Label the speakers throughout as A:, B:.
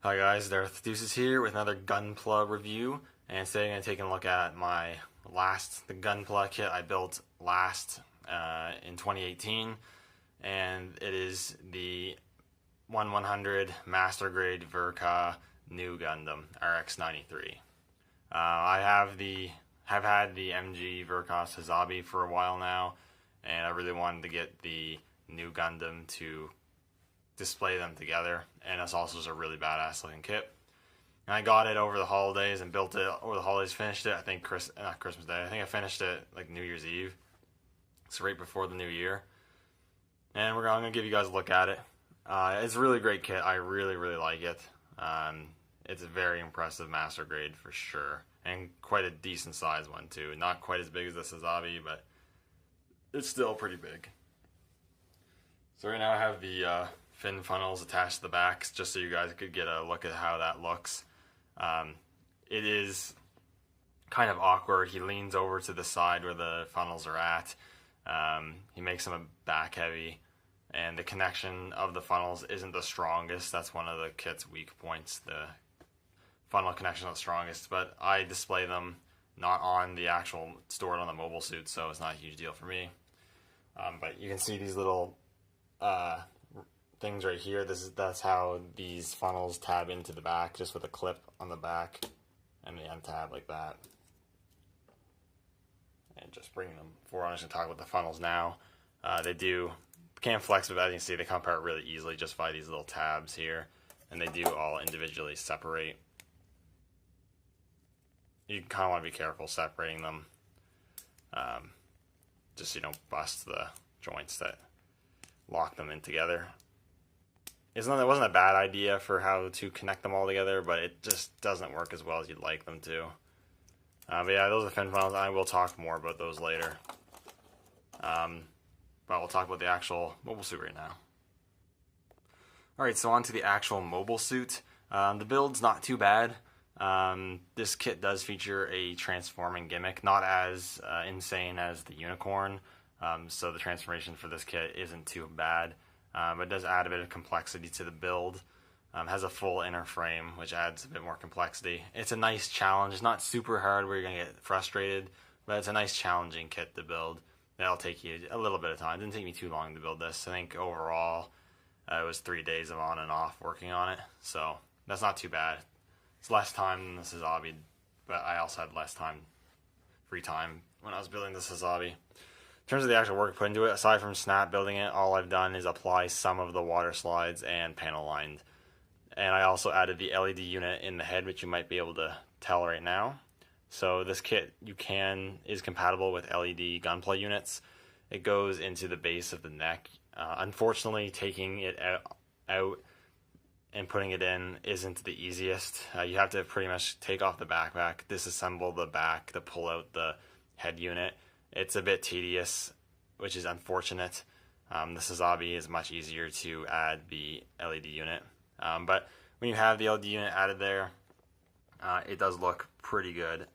A: Hi guys, Darth Deuces here with another Gunpla review, and today I'm going to take a look at the Gunpla kit I built last in 2018, and it is the 1/100 Master Grade Verka New Gundam RX-93. I have had the MG Verka Sazabi for a while now, and I really wanted to get the new Gundam to display them together, and it's also just a really badass looking kit. And I got it over the holidays and built it over the holidays, finished it, I think not Christmas Day, I think I finished it like New Year's Eve. It's right before the new year. And I'm going to give you guys a look at it. It's a really great kit. I really like it. It's a very impressive master grade for sure, and quite a decent size one too. Not quite as big as the Sazabi, but it's still pretty big. So right now I have the fin funnels attached to the back, just so you guys could get a look at how that looks. It is kind of awkward. He leans over to the side where the funnels are at. He makes them back heavy, and the connection of the funnels isn't the strongest. That's one of the kit's weak points. The funnel connection is the strongest, but I display them not on the actual, stored on the mobile suit, so it's not a huge deal for me. But you can see these little things right here. That's how these funnels tab into the back, just with a clip on the back, and they untab like that. And just bring them forward. I'm just going to talk about the funnels now. They can't flex, but as you can see, they come apart really easily just by these little tabs here, and they do all individually separate. You kind of want to be careful separating them, just so you don't bust the joints that lock them in together. It wasn't a bad idea for how to connect them all together, but it just doesn't work as well as you'd like them to. But yeah, those are fin funnels. I will talk more about those later. But we'll talk about the actual mobile suit right now. Alright, so on to the actual mobile suit. The build's not too bad. This kit does feature a transforming gimmick, not as insane as the Unicorn. So the transformation for this kit isn't too bad, but it does add a bit of complexity to the build. Has a full inner frame, which adds a bit more complexity. It's a nice challenge. It's not super hard where you're going to get frustrated, but it's a nice challenging kit to build. That'll take you a little bit of time. It didn't take me too long to build this. I think overall it was 3 days of on and off working on it, so that's not too bad. It's less time than the Sazabi, but I also had less free time when I was building the Sazabi. In terms of the actual work put into it, aside from snap building it, all I've done is apply some of the water slides and panel lined. And I also added the LED unit in the head, which you might be able to tell right now. So this kit is compatible with LED Gunpla units. It goes into the base of the neck. Unfortunately, taking it out and putting it in isn't the easiest. You have to pretty much take off the backpack, disassemble the back to pull out the head unit. It's a bit tedious, which is unfortunate. The Sazabi is much easier to add the LED unit. But when you have the LED unit added there, it does look pretty good.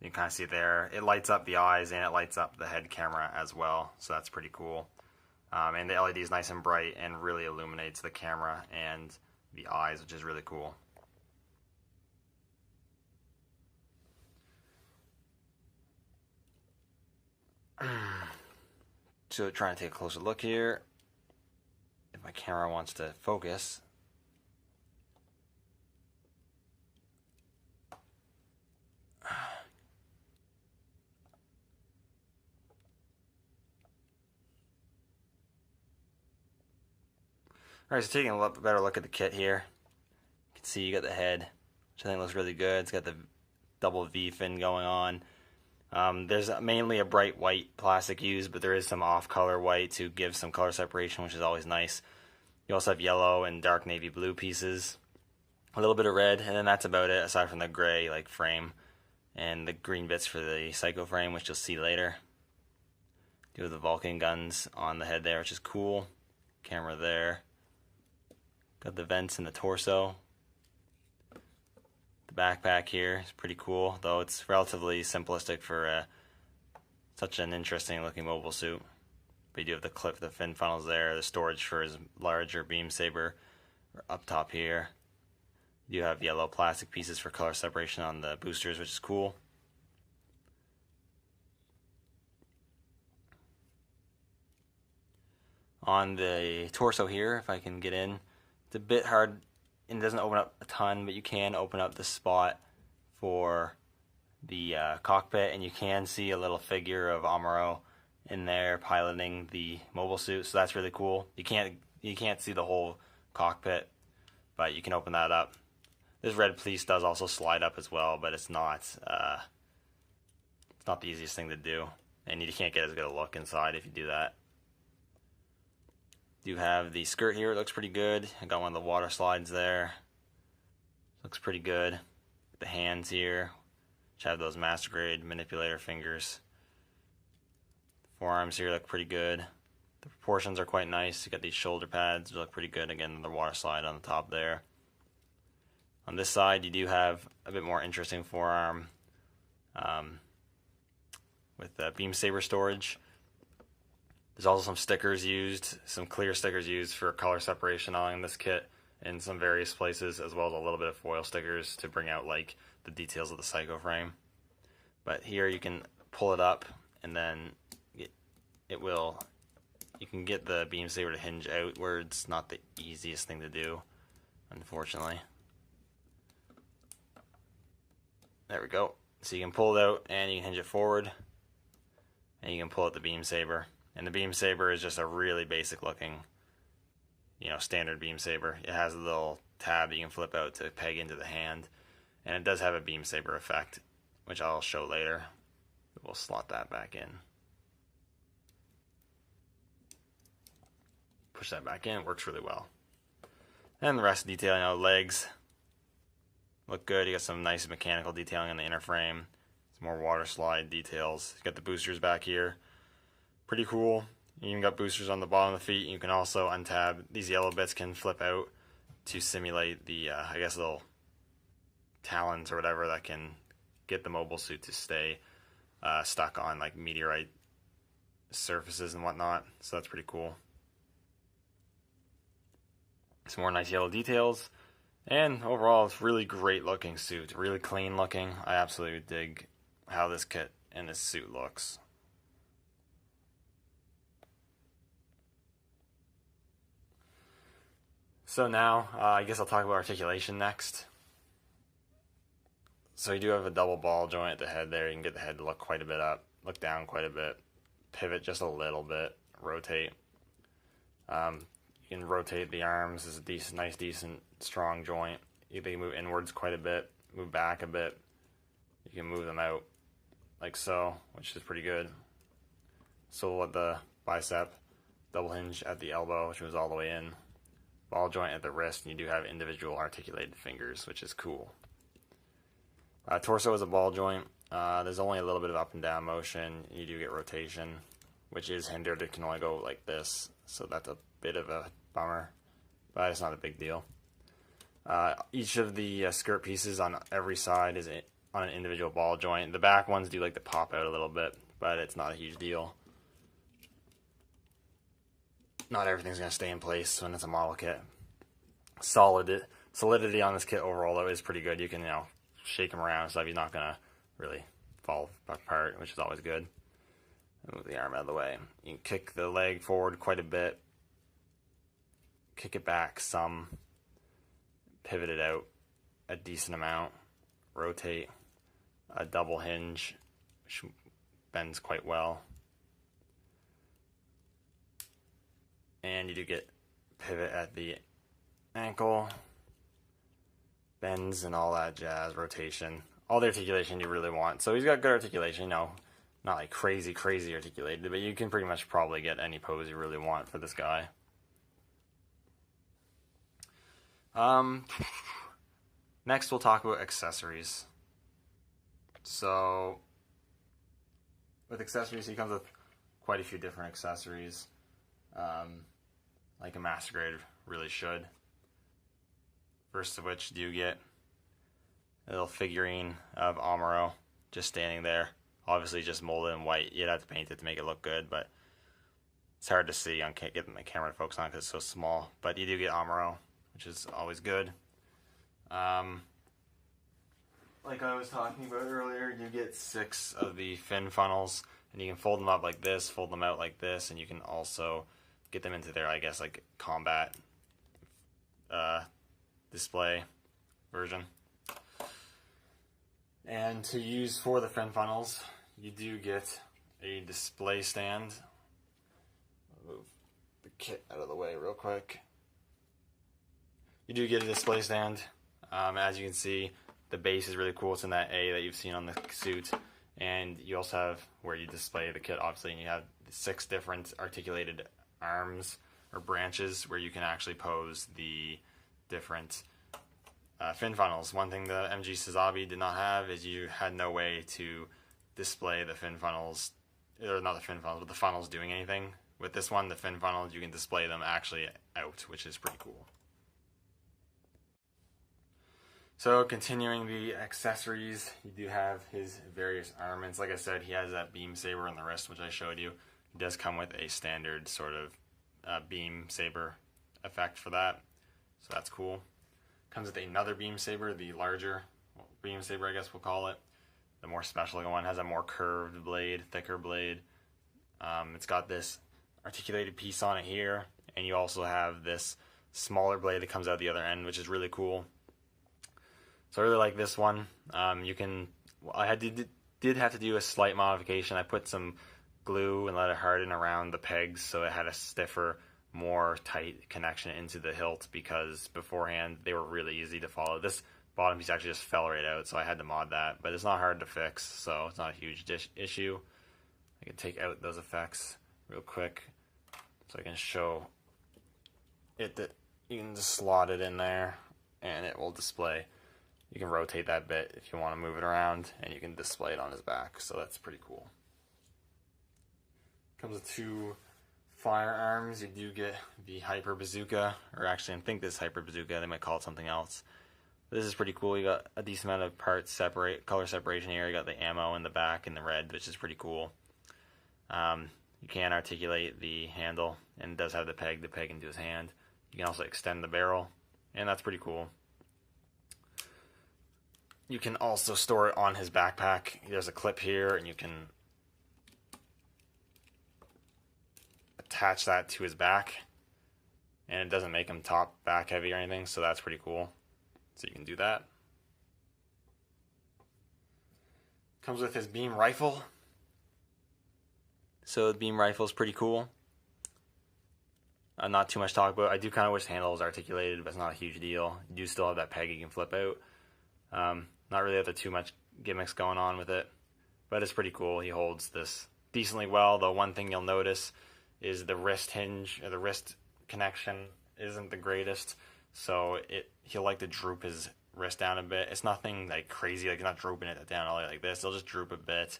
A: You can kind of see it there. It lights up the eyes and it lights up the head camera as well, so that's pretty cool. And the LED is nice and bright and really illuminates the camera and the eyes, which is really cool. So trying to take a closer look here. If my camera wants to focus. Alright, so taking a better look at the kit here. You can see you got the head, which I think looks really good. It's got the double V fin going on. There's mainly a bright white plastic used, but there is some off-color white to give some color separation, which is always nice. You also have yellow and dark navy blue pieces, a little bit of red, and then that's about it, aside from the gray frame and the green bits for the Psycho frame, which you'll see later. Do have the Vulcan guns on the head there, which is cool. Camera there. Got the vents in the torso. The backpack here is pretty cool, though it's relatively simplistic for such an interesting looking mobile suit. But you do have the clip, the fin funnels there, the storage for his larger beam saber up top here. You have yellow plastic pieces for color separation on the boosters, which is cool. On the torso here, if I can get in, it's a bit hard and it doesn't open up a ton, but you can open up the spot for the cockpit, and you can see a little figure of Amuro in there piloting the mobile suit, so that's really cool. You can't see the whole cockpit, but you can open that up. This red piece does also slide up as well, but it's not the easiest thing to do, and you can't get as good a look inside if you do that. You have the skirt here. It looks pretty good. I got one of the water slides there. Looks pretty good. The hands here, which have those master grade manipulator fingers. The forearms here look pretty good. The proportions are quite nice. You got these shoulder pads, they look pretty good. Again, the water slide on the top there. On this side, you do have a bit more interesting forearm with the beam saber storage. There's also some stickers used, some clear stickers used for color separation on this kit in some various places, as well as a little bit of foil stickers to bring out like the details of the psycho frame. But here you can pull it up, and then you can get the beam saber to hinge outwards. Not the easiest thing to do, unfortunately. There we go. So you can pull it out and you can hinge it forward, and you can pull out the beam saber. And the beam saber is just a really basic looking, standard beam saber. It has a little tab you can flip out to peg into the hand, and it does have a beam saber effect, which I'll show later. We'll slot that back in. Push that back in, it works really well. And the rest of the detailing, legs look good. You got some nice mechanical detailing on the inner frame. Some more water slide details. You got the boosters back here. Pretty cool. You even got boosters on the bottom of the feet. You can also untab. These yellow bits can flip out to simulate the, little talons or whatever that can get the mobile suit to stay stuck on like meteorite surfaces and whatnot. So that's pretty cool. Some more nice yellow details. And overall, it's really great looking suit. Really clean looking. I absolutely dig how this kit and this suit looks. So now, I guess I'll talk about articulation next. So you do have a double ball joint at the head there. You can get the head to look quite a bit up, look down quite a bit, pivot just a little bit, rotate. You can rotate the arms. It's a decent, strong joint. They can move inwards quite a bit, move back a bit. You can move them out like so, which is pretty good. So at the bicep, double hinge at the elbow, which moves all the way in. Ball joint at the wrist, and you do have individual articulated fingers, which is cool. Torso is a ball joint. There's only a little bit of up and down motion. You do get rotation, which is hindered. It can only go like this, so that's a bit of a bummer, but it's not a big deal. Each of the skirt pieces on every side is on an individual ball joint. The back ones do like to pop out a little bit, but it's not a huge deal. Not everything's going to stay in place when it's a model kit. Solidity on this kit overall, though, is pretty good. You can, shake them around and stuff. You're not going to really fall apart, which is always good. Move the arm out of the way. You can kick the leg forward quite a bit. Kick it back some. Pivot it out a decent amount. Rotate. A double hinge, which bends quite well. And you do get pivot at the ankle, bends and all that jazz, rotation, all the articulation you really want. So he's got good articulation, not like crazy articulated, but you can pretty much probably get any pose you really want for this guy. Next we'll talk about accessories. So with accessories, he comes with quite a few different accessories. Like a master grade really should. First of which, you get a little figurine of Amuro just standing there. Obviously just molded in white. You'd have to paint it to make it look good, but It's hard to see on getting the camera to focus on because it's so small, but you do get Amuro, which is always good. Like I was talking about earlier, you get 6 of the fin funnels, and you can fold them up like this, fold them out like this, and you can also get them into their, I guess, like combat display version. And to use for the fin funnels, you do get a display stand. I'll move the kit out of the way real quick. You do get a display stand. As you can see, the base is really cool. It's in that A that you've seen on the suit. And you also have where you display the kit, obviously, and you have 6 different articulated arms or branches where you can actually pose the different fin funnels. One thing the MG Sazabi did not have is you had no way to display the fin funnels, or not the fin funnels, but the funnels doing anything. With this one, the fin funnels, you can display them actually out, which is pretty cool. So continuing the accessories, you do have his various armaments. Like I said, he has that beam saber on the wrist, which I showed you. He does come with a standard sort of beam saber effect for that, so that's cool. Comes with another beam saber, the larger beam saber, I guess we'll call it. The more special one has a more curved blade, thicker blade. It's got this articulated piece on it here, and you also have this smaller blade that comes out the other end, which is really cool. So I really like this one. I did have to do a slight modification. I put some glue and let it harden around the pegs so it had a stiffer, more tight connection into the hilt, because beforehand they were really easy to follow. This bottom piece actually just fell right out, so I had to mod that, but it's not hard to fix, so it's not a huge issue. I can take out those effects real quick so I can show it that you can just slot it in there and it will display. You can rotate that bit if you want to move it around, and you can display it on his back, so that's pretty cool. Comes with 2 firearms. You do get the Hyper Bazooka, or actually I think this is Hyper Bazooka, they might call it something else. This is pretty cool. You got a decent amount of color separation here. You got the ammo in the back in the red, which is pretty cool. You can articulate the handle, and it does have the peg into his hand. You can also extend the barrel, and that's pretty cool. You can also store it on his backpack. There's a clip here, and you can attach that to his back, and it doesn't make him top back heavy or anything, so that's pretty cool. So you can do that. Comes with his beam rifle. So the beam rifle is pretty cool. Not too much to talk about. I do kind of wish the handle was articulated, but it's not a huge deal. You do still have that peg you can flip out. Not really have too much gimmicks going on with it, but it's pretty cool. He holds this decently well, though one thing you'll notice is the wrist hinge, or the wrist connection isn't the greatest, so he'll like to droop his wrist down a bit. It's nothing like crazy, like you're not drooping it down all the way like this. It'll just droop a bit.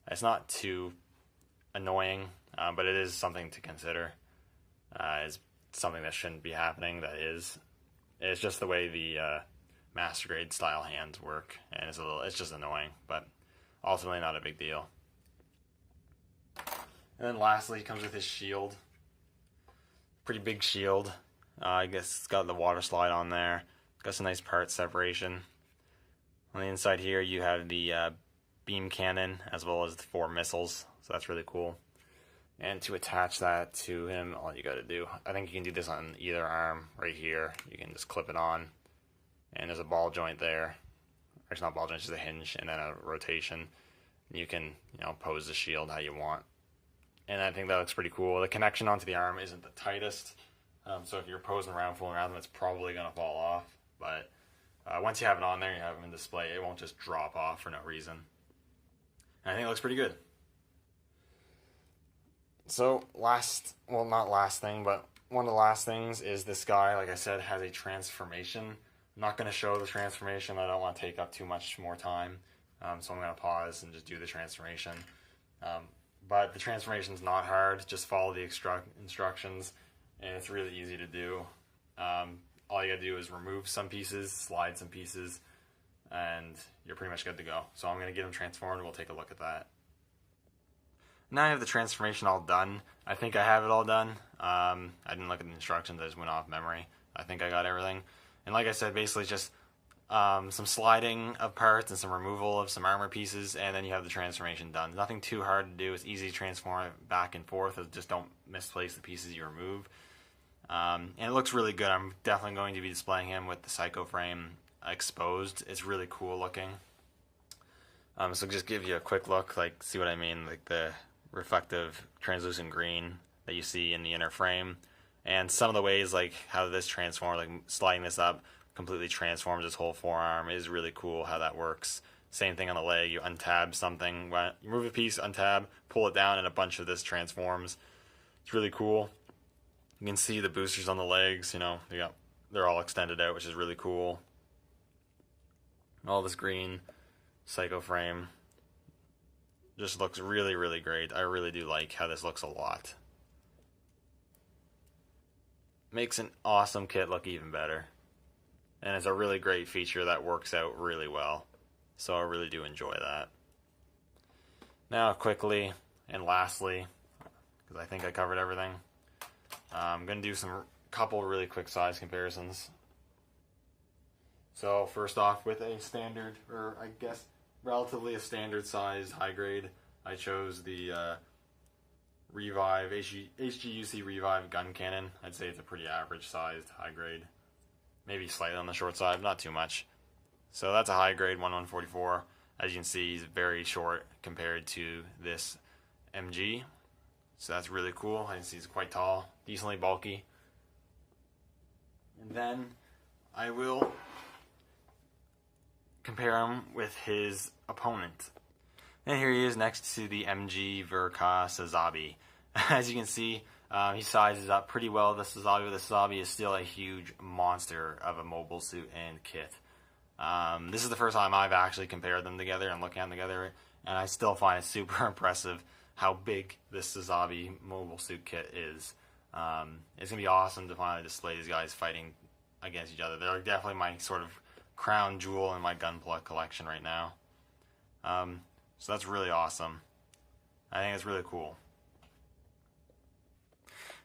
A: It's not too annoying, but it is something to consider. It's something that shouldn't be happening. It's just the way the master grade style hands work, and it's just annoying, but ultimately not a big deal. And then lastly, it comes with his shield. Pretty big shield. I guess it's got the water slide on there. Got some nice part separation. On the inside here, you have the beam cannon as well as the 4 missiles, so that's really cool. And to attach that to him, all you got to do, I think you can do this on either arm right here. You can just clip it on, and there's a ball joint there. It's not a ball joint, it's just a hinge and then a rotation. And you can, pose the shield how you want. And I think that looks pretty cool. The connection onto the arm isn't the tightest, so if you're posing around, fooling around them, it's probably going to fall off. But once you have it on there, you have them in display, it won't just drop off for no reason. And I think it looks pretty good. So not last thing, but one of the last things is this guy, like I said, has a transformation. I'm not going to show the transformation. I don't want to take up too much more time, so I'm going to pause and just do the transformation. But the transformation's not hard. Just follow the instructions, and it's really easy to do. All you got to do is remove some pieces, slide some pieces, and you're pretty much good to go. So I'm going to get him transformed, and we'll take a look at that. Now I have the transformation all done. I think I have it all done. I didn't look at the instructions, I just went off memory. I think I got everything. And like I said, basically just some sliding of parts and some removal of some armor pieces, and then you have the transformation done. Nothing too hard to do. It's easy to transform it back and forth. Just don't misplace the pieces you remove. And it looks really good. I'm definitely going to be displaying him with the Psycho frame exposed. It's really cool looking. So just give you a quick look, like, see what I mean, like the reflective translucent green that you see in the inner frame, and some of the ways like how this transforms, like sliding this up completely transforms this whole forearm, is really cool how that works. Same thing on the leg, you untab something, you move a piece, untab, pull it down, and a bunch of this transforms. It's really cool. You can see the boosters on the legs, you know, they're all extended out, which is really cool. All this green Psycho frame just looks really, really great. I really do like how this looks a lot. Makes an awesome kit look even better. And it's a really great feature that works out really well. So I really do enjoy that. Now quickly and lastly, because I think I covered everything, I'm going to do some couple really quick size comparisons. So first off, with a standard, or I guess relatively a standard size high grade, I chose the Revive, HGUC Revive gun cannon. I'd say it's a pretty average sized high grade. Maybe slightly on the short side, not too much. So that's a high grade 1/144. As you can see, he's very short compared to this MG. So that's really cool. I can see he's quite tall, decently bulky. And then I will compare him with his opponent. And here he is next to the MG Verka Sazabi. As you can see, he sizes up pretty well with the Sazabi, but the Sazabi is still a huge monster of a mobile suit and kit. This is the first time I've actually compared them together and looking at them together, and I still find it super impressive how big this Sazabi mobile suit kit is. It's going to be awesome to finally display these guys fighting against each other. They're definitely my sort of crown jewel in my Gunpla collection right now. So that's really awesome. I think it's really cool.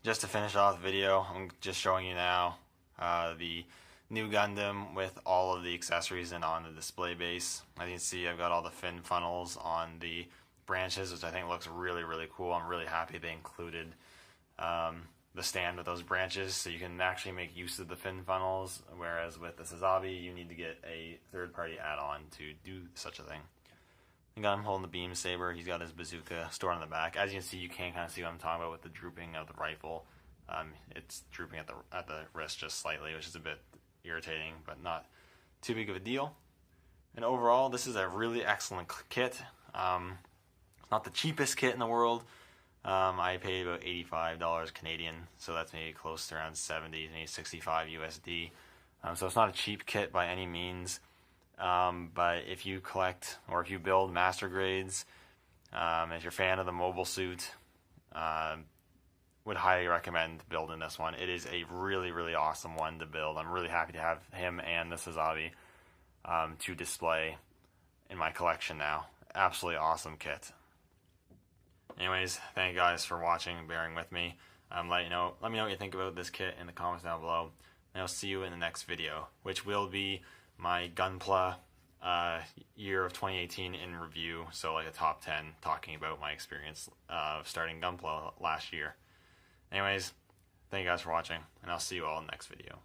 A: Just to finish off the video, I'm just showing you now the new Gundam with all of the accessories and on the display base. As you can see, I've got all the fin funnels on the branches, which I think looks really, really cool. I'm really happy they included the stand with those branches, so you can actually make use of the fin funnels, whereas with the Sazabi, you need to get a third-party add-on to do such a thing. I got him holding the beam saber. He's got his bazooka stored on the back. As you can see, you can kind of see what I'm talking about with the drooping of the rifle. It's drooping at the wrist just slightly, which is a bit irritating, but not too big of a deal. And overall, this is a really excellent kit. It's not the cheapest kit in the world. I paid about $85 Canadian, so that's maybe close to around 70, maybe 65 USD. So it's not a cheap kit by any means. But if you collect or if you build master grades, if you're a fan of the mobile suit, would highly recommend building this one. It is a really, really awesome one to build. I'm really happy to have him and the Sazabi to display in my collection now. Absolutely awesome kit. Anyways, thank you guys for watching and bearing with me. Let me know what you think about this kit in the comments down below. And I'll see you in the next video, which will be my Gunpla year of 2018 in review, so like a top 10, talking about my experience of starting Gunpla last year. Anyways, thank you guys for watching, and I'll see you all in the next video.